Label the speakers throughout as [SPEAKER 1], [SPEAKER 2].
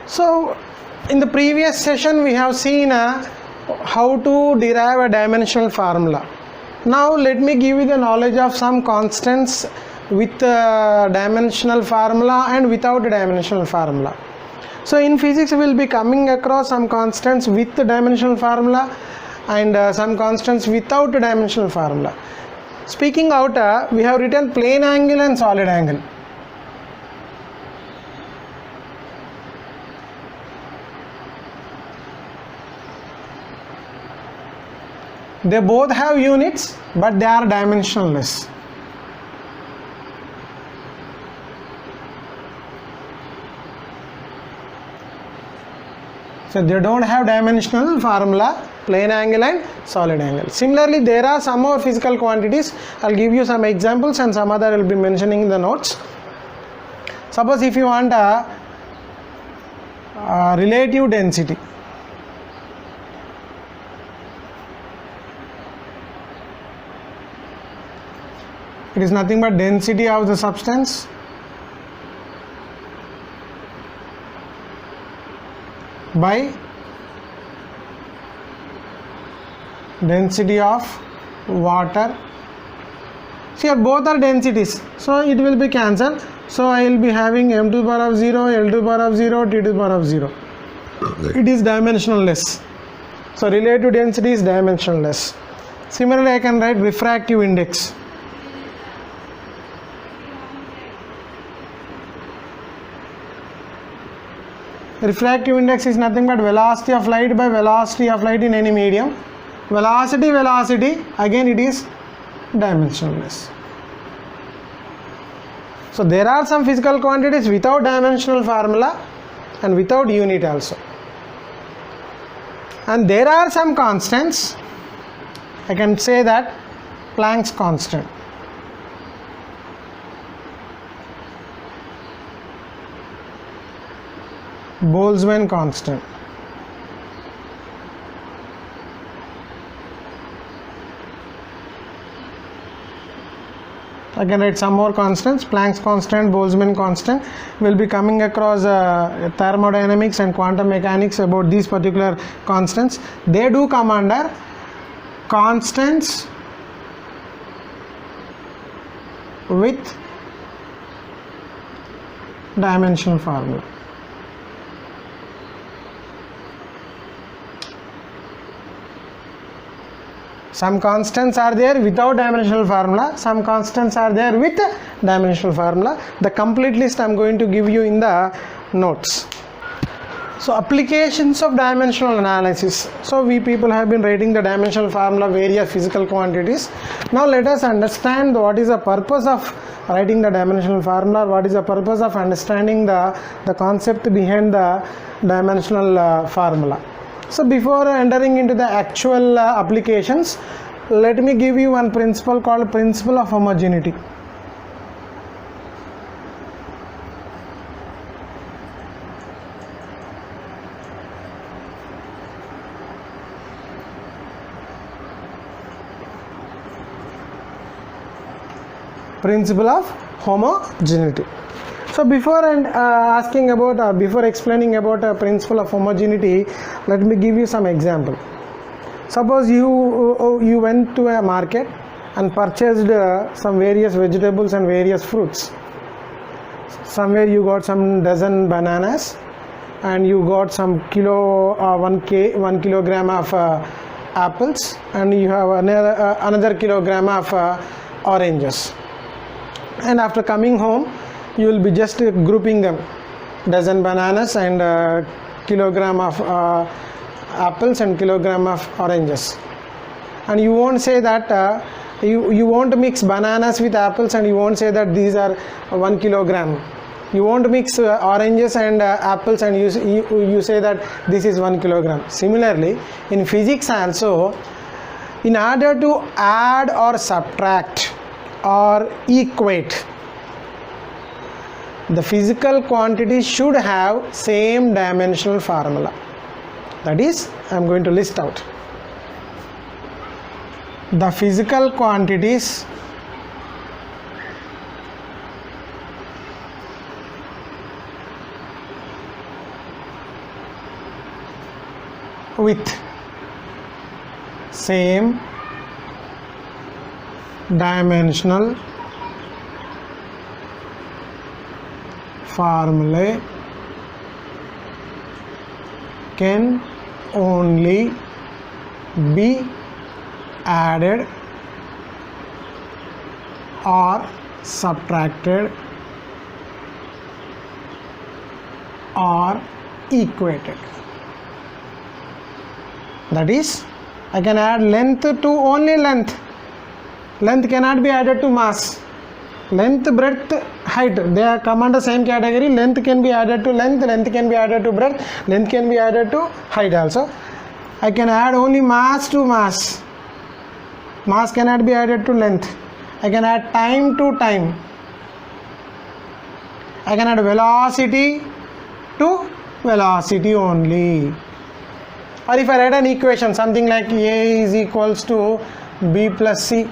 [SPEAKER 1] So in the previous session we have seen how to derive a dimensional formula. Now let me give you the knowledge of some constants with dimensional formula and without dimensional formula. So in physics we will be coming across some constants with the dimensional formula and some constants without dimensional formula. Speaking out, we have written plane angle and solid angle. They both have units, but they are dimensionless. So they don't have dimensional formula, plane angle and solid angle. Similarly, there are some more physical quantities. I'll give you some examples and some other will be mentioning in the notes. Suppose if you want a relative density. It is nothing but density of the substance by density of water. See, here both are densities, so it will be cancelled. So I will be having m to the power of 0, l to the power of 0, t to the power of 0. It is dimensionless. So relative density is dimensionless. Similarly, I can write refractive index. Refractive index is nothing but velocity of light by velocity of light in any medium. Velocity, again it is dimensionless. So there are some physical quantities without dimensional formula and without unit also. And there are some constants. I can say that Planck's constant. Boltzmann constant. I can write some more constants. Planck's constant, Boltzmann constant. Will be coming across thermodynamics and quantum mechanics about these particular constants. They do come under constants with dimensional formula. Some constants are there without dimensional formula, some constants are there with dimensional formula. The complete list I am going to give you in the notes. So applications of dimensional analysis. So we people have been writing the dimensional formula, various physical quantities. Now let us understand what is the purpose of writing the dimensional formula, what is the purpose of understanding the concept behind the dimensional formula. So before entering into the actual applications, let me give you one principle called principle of homogeneity. Principle of homogeneity. So before before explaining about a principle of homogeneity, let me give you some example. Suppose you went to a market and purchased some various vegetables and various fruits. Somewhere you got some dozen bananas and you got some 1 kilogram of apples, and you have another kilogram of oranges. And after coming home, you will be just grouping them, dozen bananas and kilogram of apples and kilogram of oranges. And you won't say that you won't mix bananas with apples, and you won't say that these are 1 kilogram. You won't mix oranges and apples and you say that this is 1 kilogram. Similarly, in physics also, in order to add or subtract or equate, the physical quantity should have same dimensional formula. That is, I am going to list out. The physical quantities with same dimensional formulae can only be added or subtracted or equated. That is, I can add length to only length. Length cannot be added to mass. Length, breadth, height, they are come under same category. Length can be added to length, length can be added to breadth, length can be added to height also. I can add only mass to mass. Mass cannot be added to length. I can add time to time. I can add velocity to velocity only. Or if I write an equation, something like A is equals to B plus C.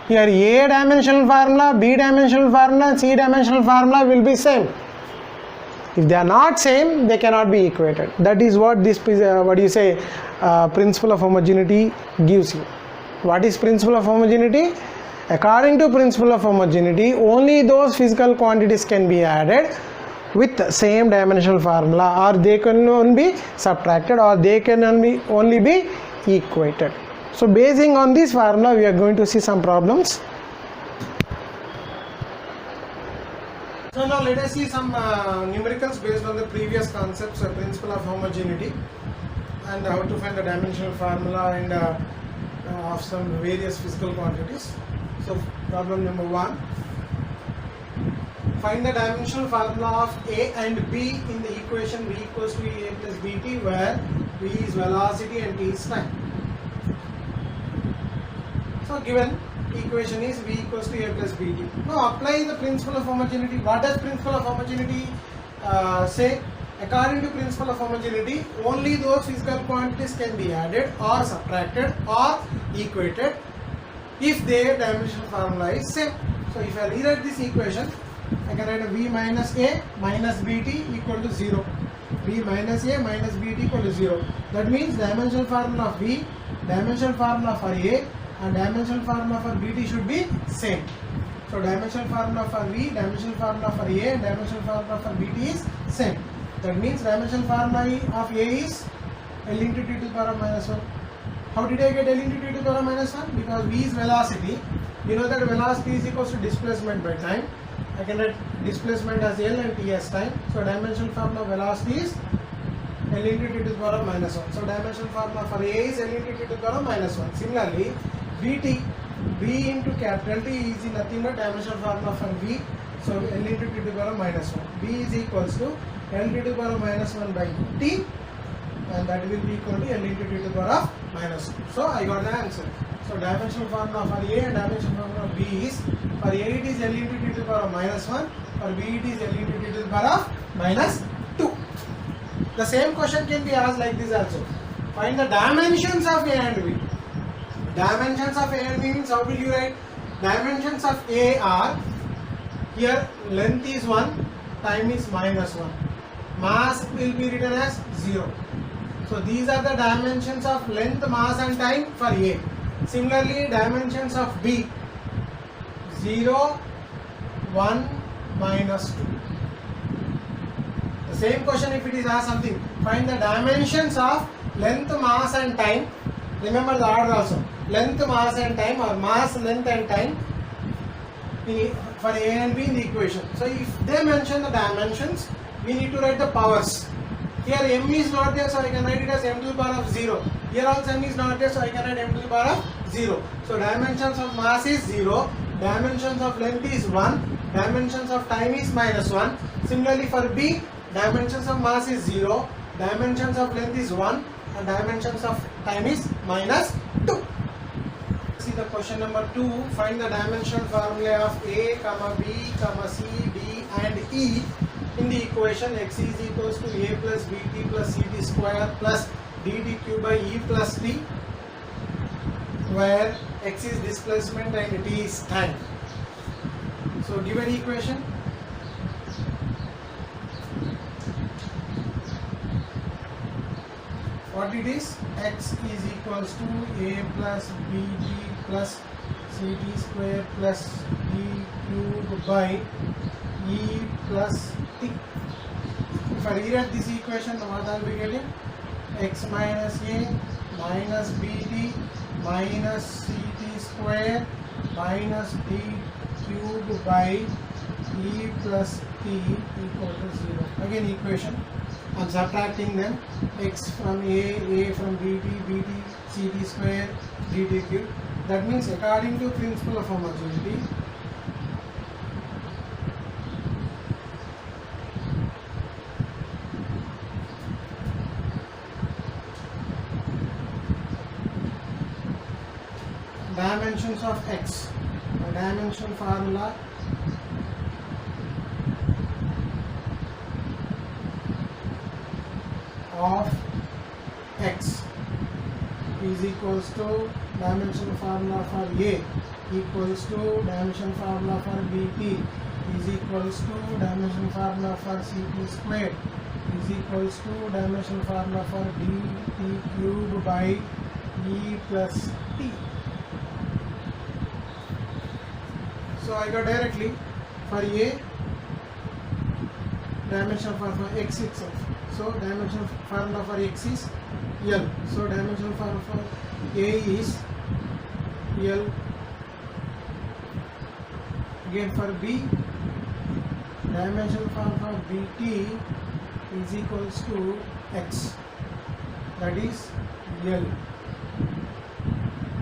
[SPEAKER 1] Here A dimensional formula, B dimensional formula, C dimensional formula will be same. If they are not same, they cannot be equated. That is what this principle of homogeneity gives you. What is principle of homogeneity? According to principle of homogeneity, only those physical quantities can be added with same dimensional formula, or they can only be subtracted, or they can only be equated. So basing on this formula, we are going to see some problems. So now let us see some numericals based on the previous concepts, principle of homogeneity, and how to find the dimensional formula and of some various physical quantities. So problem number 1. Find the dimensional formula of A and B in the equation V equals to A plus Bt, where V is velocity and T is time. So given equation is V equals to A plus Bt. Now apply the principle of homogeneity. What does principle of homogeneity say? According to principle of homogeneity, only those physical quantities can be added or subtracted or equated if their dimensional formula is same. So if I rewrite this equation, I can write V minus A minus Bt equal to 0. V minus A minus Bt equal to 0. That means dimensional formula of V, dimensional formula for A, and dimensional formula for Bt should be same. So dimensional formula for V, dimensional formula for A, and dimensional formula for Bt is same. That means dimensional formula of A is L into T to the power of minus 1. How did I get L into T to the power of minus 1? Because V is velocity. You know that velocity is equals to displacement by time. I can write displacement as L and T as time. So dimensional formula of velocity is L into T to the power of minus 1. So dimensional formula for A is L into T to the power of minus 1. Similarly, Vt, V into capital T is nothing but dimensional formula for V. So L into T to the power of minus 1. V is equals to L to the power of minus 1 by T, and that will be equal to L into T to the power of minus 1. So I got the answer. So dimensional formula for A and dimensional formula of B is, for A it is L into T to the power of minus 1, for B it is L into T to the power of minus 2. The same question can be asked like this also. Find the dimensions of A and B. Dimensions of A and B means, how will you write? Dimensions of A are, here length is 1, time is minus 1. Mass will be written as 0. So these are the dimensions of length, mass and time for A. Similarly, dimensions of B, 0, 1, minus 2. The same question if it is asked something, find the dimensions of length, mass and time. Remember the order also. Length, mass and time, or mass, length and time for A and B in the equation. So if they mention the dimensions, we need to write the powers. Here m is not there, so I can write it as m to the power of 0. Here also m is not there, so I can write m to the power of 0. So dimensions of mass is 0, dimensions of length is 1, dimensions of time is minus 1. Similarly for B, dimensions of mass is 0, dimensions of length is 1, and dimensions of time is minus 2. See the question number 2. Find the dimensional formula of A, B, C, D and E in the equation x is equals to A plus Bt plus Ct square plus ddq by E plus T, where x is displacement and T is time. So given equation, what it is? X is equals to a plus bt plus ct square plus d cube by e plus t. If I rewrite this equation, what I will be getting? X minus a minus bt minus ct square minus d cube by e plus t equal to 0. Again equation. I am subtracting them. X from a from bt, bt, ct square, dt cube. That means according to principle of homogeneity, dimensions of x, a dimension formula of x is equals to dimension formula for a equals to dimension formula for bt is equals to dimension formula for ct square is equals to dimension formula for dt cube by e plus t. So I got directly for a dimension for x itself. So dimension formula for x is L. So dimension formula for a is L. Again for b, dimension formula for bt is equals to x. That is L.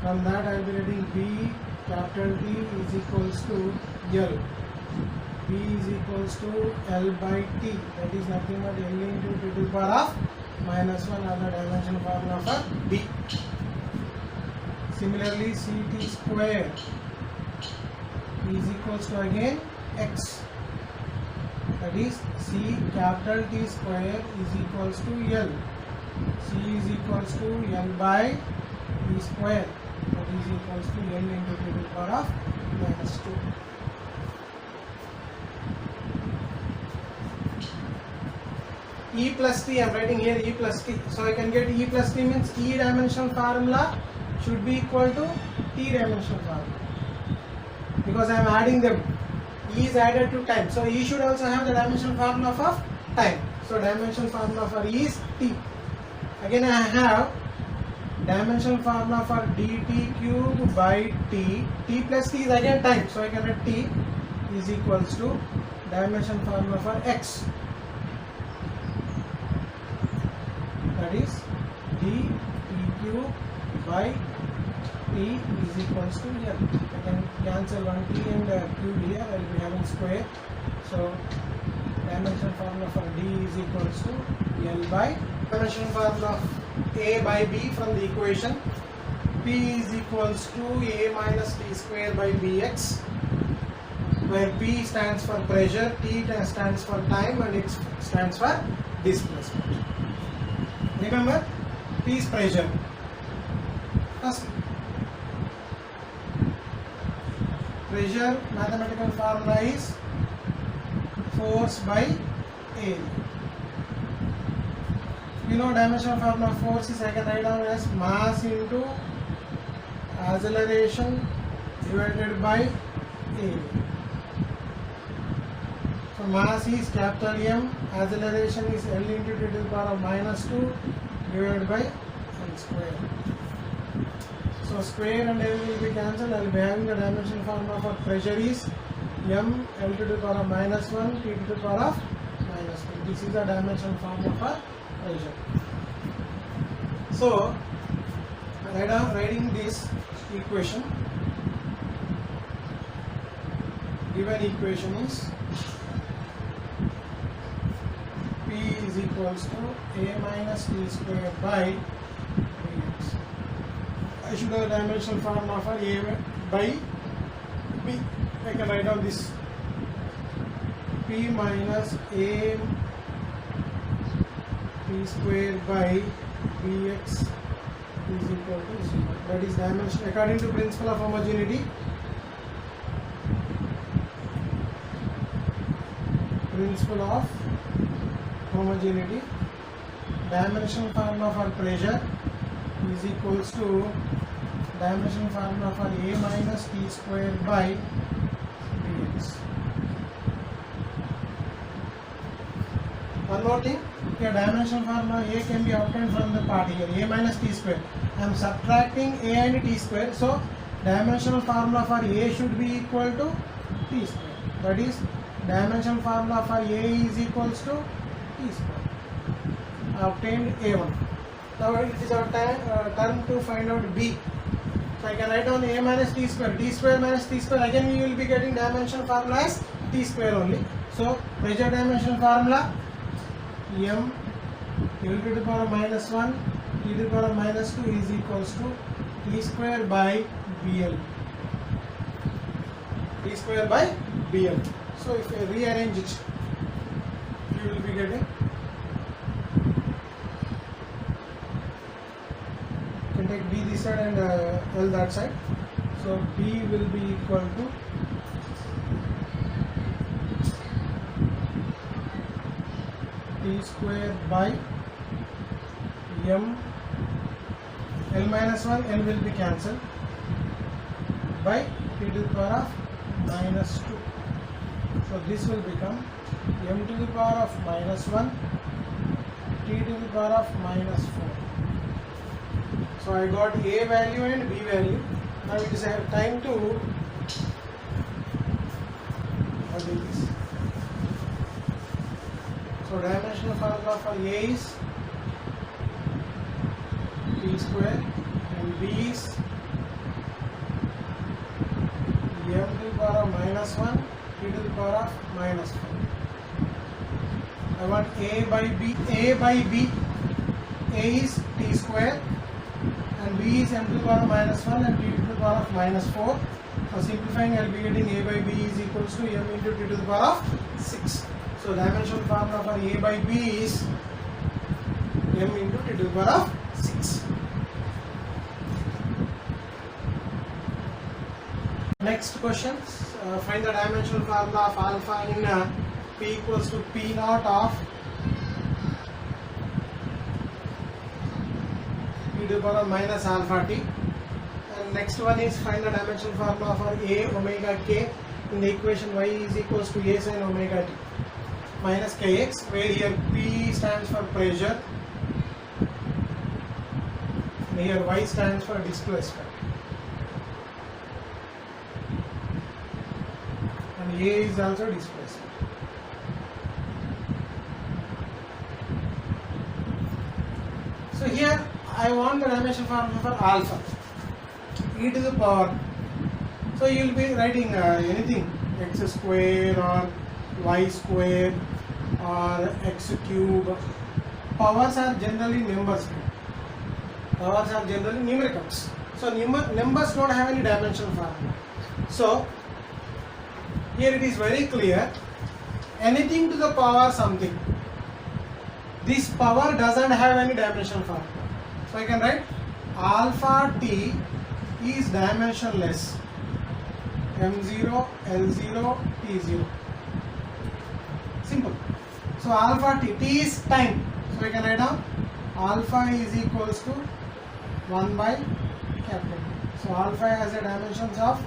[SPEAKER 1] From that I will be writing b capital T is equals to L. B is equals to L by T. That is nothing but L into T to the power of minus 1 as the dimension formula for B. Similarly, CT square is equals to again X. That is C capital T square is equals to L. C is equals to L by T square. That is equals to L into T to the power of minus 2. E plus T, I am writing here E plus T. So I can get E plus T means E dimensional formula should be equal to T dimensional formula. Because I am adding them. E is added to time. So E should also have the dimensional formula of time. So dimensional formula for E is T. Again I have dimensional formula for dt cube by T. T plus T is again time. So I can write T is equals to dimension formula for X. That is d t cube by t is equals to L. I can cancel one t and cube here. I will be having square. So dimension formula for d is equals to L by dimension formula of a by b from the equation. P is equals to a minus t square by bx, where p stands for pressure, t stands for time, and x stands for displacement. Remember, P is pressure. First, pressure mathematical formula is force by area. You know dimensional formula of force is I can write down as mass into acceleration divided by area. So mass is capital M, acceleration is L into T to the power of minus 2 divided by L square. So square and L will be cancelled. I will be having the dimensional formula for pressure is M L to the power of minus 1 T to the power of minus 2. This is the dimensional formula for pressure. So writing this equation, given equation is P is equals to A minus T square by Bx. I should have dimensional formula for A by B. I can write down this P minus A T square by Bx is equal to 0. That is dimension according to principle of homogeneity. Principle of homogeneity, dimensional formula for pressure is equals to dimensional formula for A minus T square by dx. One more thing, here dimensional formula A can be obtained from the part here, A minus T square. I am subtracting A and T square, so dimensional formula for A should be equal to T square. That is, dimensional formula for A is equals to T square. I obtained A1. Now it is our turn to find out B. So I can write down A minus T square. T square minus T square. Again we will be getting dimensional formula as T square only. So pressure dimensional formula M L to the power minus 1 T to the power minus 2 is equals to T square by BL. T square by BL. So if I rearrange it, you will be getting, you can take B this side and L that side. So B will be equal to T square by M, L minus 1, L will be cancelled, by T to the power of minus 2. So this will become M to the power of minus 1, T to the power of minus 4. So I got A value and B value. Now it is time to do this. So dimensional formula for A is T square and B is M to the power of minus 1, T to the power of minus 4. I want A by B. A by B. A is T square and B is M to the power of minus 1 and T to the power of minus 4. For simplifying, I will be getting A by B is equals to M into T to the power of 6. So dimensional formula for A by B is M into T to the power of 6. Next question, find the dimensional formula of alpha in P equals to P naught of T to the power of minus alpha T. And next one is find the dimensional formula for A omega K in the equation y is equals to A sin omega T minus Kx, where here P stands for pressure and here y stands for displacement. And A is also displacement. So here I want the dimensional formula for alpha, e to the power. So you will be writing anything, x square or y square or x cube. Powers are generally numbers. Powers are generally numericals. So numbers don't have any dimensional formula. So here it is very clear, anything to the power something, this power doesn't have any dimensional formula. So I can write alpha t is dimensionless, m0, l0, t0. Simple. So alpha t is time. So I can write down alpha is equals to 1 by capital T. So alpha has a dimensions of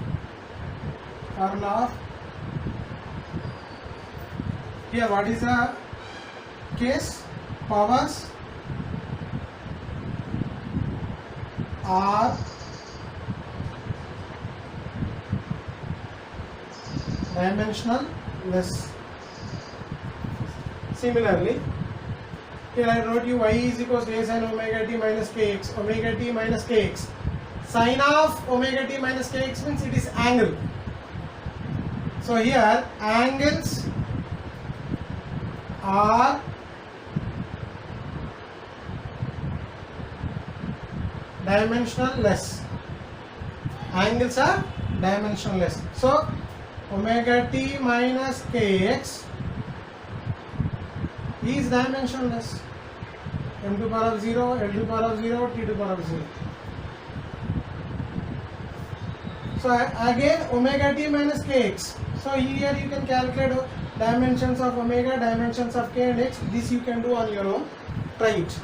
[SPEAKER 1] formula of, here what is the case? Powers are dimensionless. Similarly, here I wrote you y is equals to a sin omega t minus kx. Omega t minus kx. Sine of omega t minus kx means it is angle. So here angles are dimensionless. Angles are dimensionless. So omega t minus kx is dimensionless. M to the power of 0, L to the power of 0, T to the power of 0. So again omega t minus kx. So here you can calculate dimensions of omega, dimensions of k and x. This you can do on your own. Try it.